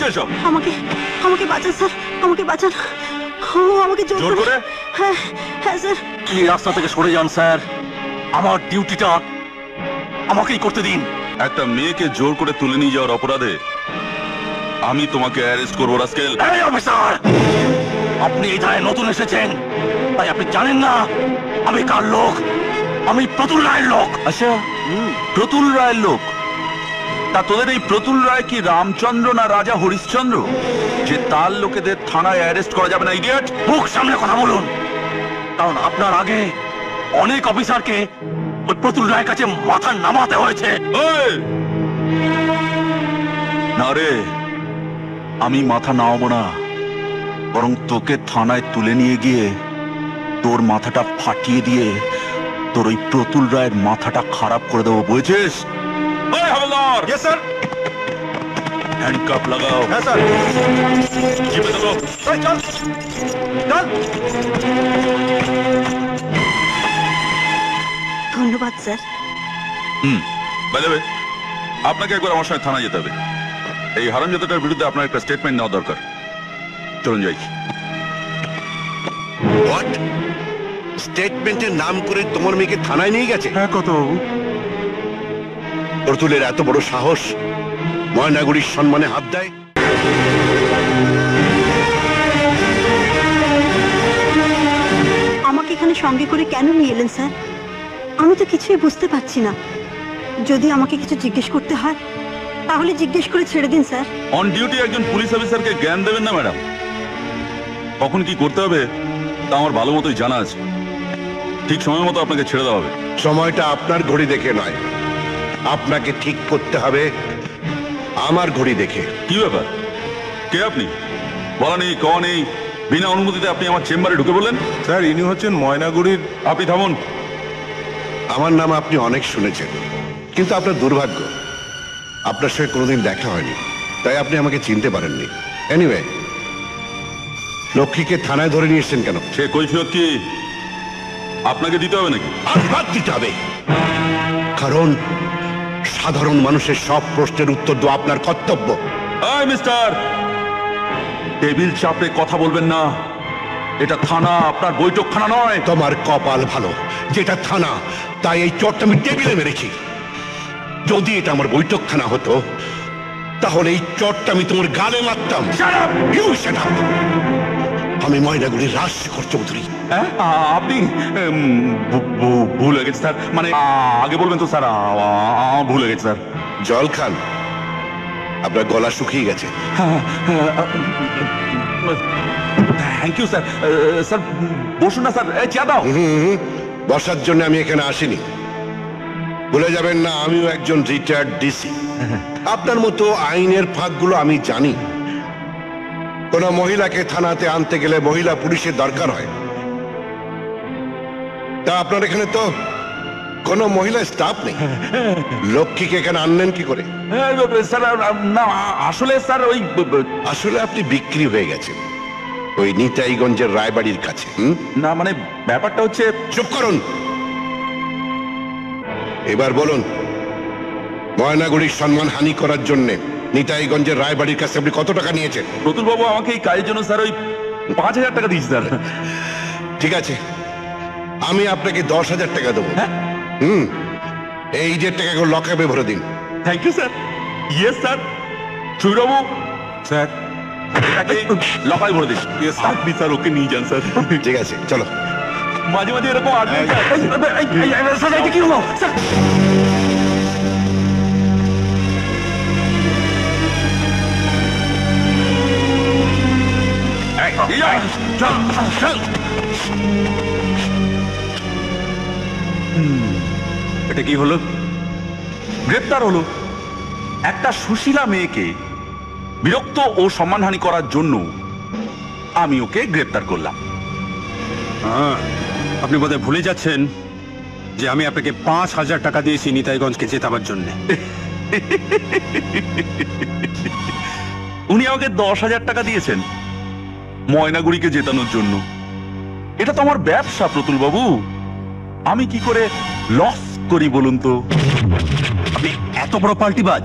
হচ্ছে এসব? আমাকে আমাকে বাঁচান স্যার, আমাকে বাঁচান। ও আমাকে জোর করে। হ্যাঁ হ্যাঁ স্যার। কি রাস্তা থেকে সরে যান স্যার, আমার ডিউটিটা আমাকেই করতে দিন। একটা মেয়েকে জোর করে তুলে নিয়ে যাওয়ার অপরাধে আমি তোমাকে অ্যারেস্ট করবো রাস্কেল। এই অফিসার, আপনি এই ধারে নতুন এসেছেন, তাই আপনি জানেন না আমি কার লোক। আমি প্রতুল রায়ের লোক। আচ্ছা, প্রতুল রায়ের লোক? তা তোদের এই প্রতুল রায় কি রামচন্দ্র না রাজা হরিশ্চন্দ্র যে তার লোকেদের থানায় অ্যারেস্ট করা যাবে না? ইডিয়েট! মুখ সামনে কথা বলুন, কারণ আপনার আগে অনেক অফিসারকে ওই প্রতুল রায়ের কাছে মাথা নামাতে হয়েছে। না রে, আমি মাথা নামাবো না, বরং তোকে থানায় তুলে নিয়ে গিয়ে তোর মাথাটা ফাটিয়ে দিয়ে তোর ওই প্রতুল রায়ের মাথাটা খারাপ করে দেবো, বুঝেছিস? হ্যান্ডকাপ লাগাও। হ্যাঁ স্যার। জিপে তোলো। চল চল। ধন্যবাদ স্যার। বাই দ্য ওয়ে, আপনাকে একবার আমার সঙ্গে থানায় যেতে হবে। এই হারামজাদাটার বিরুদ্ধে আপনার একটা স্টেটমেন্ট নেওয়া দরকার। চলুন যাই। হোয়াট? স্টেটমেন্টের নাম করে তোমার মেয়েকে থানায় নিয়ে গেছে? হ্যাঁ কত বাবু। প্রতুলের এত বড় সাহস, ময়নাগুড়ির সম্মানে হাত দেয়। আমাকে এখানে সঙ্গে করে কেন নিয়ে এলেন স্যার? আমি তো কিছুই বুঝতে পারছি না। যদি আমাকে কিছু জিজ্ঞেস করতে হয় তাহলে জিজ্ঞেস করে ছেড়ে দিন স্যার। অন ডিউটি একজন পুলিশ অফিসারকে জ্ঞান দেবেন না ম্যাডাম। কখন কি করতে হবে তা আমার ভালো মতোই জানা আছে। ঠিক সময় মতো আপনাকে ছেড়ে দেওয়া হবে। সময়টা আপনার ঘড়ি দেখে নয়, আপনাকে ঠিক করতে হবে আমার ঘড়ি দেখে। কি ব্যাপার? কে আপনি? বলা নেই, ক নেই, বিনা অনুমতিতে আপনি আমার চেম্বারে ঢুকে বললেন? স্যার, ইনি হচ্ছেন ময়নাগুড়ির। আপনি থামুন। আমার নাম আপনি অনেক শুনেছেন, কিন্তু আপনার দুর্ভাগ্য আপনার সঙ্গে কোনোদিন দেখা হয়নি, তাই আপনি আমাকে চিনতে পারেননি। এনিওয়ে, লক্ষ্মীকে থানায় ধরে নিয়ে এসেছেন কেন? সে কৈফিয়ত কি আপনাকে দিতে হবে নাকি? আর বাদ দিতে হবে, কারণ সাধারণ মানুষের সব প্রশ্নের উত্তর দেওয়া আপনার কর্তব্য। এই মিস্টার, টেবিল চাপড়ে কথা বলবেন না। এটা থানা, আপনার বৈঠকখানা নয়। তোমার কপাল ভালো যেটা থানা, তাই এই চোটটা আমি টেবিলে মেরেছি। যদি এটা আমার বৈঠকখানা হতো তাহলে এই চোটটা আমি তোমার গালে মারতাম। You shut up! আমি ময়নাগুড়ির রাজশেখর চৌধুরী। হ্যাঁ, আপনি ভুল হয়ে গেছে স্যার। মানে আগে বলবেন তো স্যার, ভুল হয়ে গেছে স্যার। জল খান, আপনার গলা শুকিয়ে গেছে। Thank you sir. স্যার বসুন না স্যার, চা দাও। বসার জন্য আমি এখানে আসিনি। ভুলে যাবেন না, আমিও একজন রিটায়ার্ড ডিসি। আপনার মতো আইনের ফাঁকগুলো আমি জানি। কোন মহিলাকে থানাতে আনতে গেলে মহিলা পুলিশের দরকার হয়। তা আপনার এখানে তো কোন মহিলা স্টাফ নেই, লক্ষ্মীকে এখানে আনলেন কি করে? স্যার না, আসলে স্যার ওই আসলে আপনি বিক্রি হয়ে গেছেন ওই নিতাইগঞ্জের রায়বাড়ির কাছে। না, মানে ব্যাপারটা হচ্ছে। চুপ করুন। এবার বলুন, ময়নাগুড়ির সম্মান হানি করার জন্য নিতাইগঞ্জের রায়বাড়ির কাছে আপনি কত টাকা নিয়েছেন? প্রতুল বাবু আমাকে এই কাজের জন্য স্যার ওই 5,000 টাকা দিয়েছে স্যার। ঠিক আছে, আমি আপনাকে 10,000 টাকা দেবো। এই যে টাকা লকআপে ভরে দিন। Thank you sir. Yes sir. Subir babu sir, এটাকে লকাপে ভরে দিন। আপনি স্যার ওকে নিয়ে যান স্যার। ঠিক আছে, চলো। মাঝে মাঝে এরকম আসবে স্যার এটা কি হলো স্যার? এটা কি হলো? গ্রেপ্তার হলো একটা সুশীলা মেয়েকে বিরক্ত ও সম্মানহানি করার জন্য আমি ওকে গ্রেপ্তার করলাম। আপনি বোধহয় ভুলে যাচ্ছেন যে আমি আপনাকে 5,000 টাকা দিয়েছি নিতাইগঞ্জকে জেতাবার জন্য। উনি আমাকে 10,000 টাকা দিয়েছেন ময়নাগুড়িকে জেতানোর জন্য। এটা তো আমার ব্যবসা প্রতুল বাবু, আমি কি করে লস করি বলুন তো? আপনি এত বড় পাল্টিবাজ।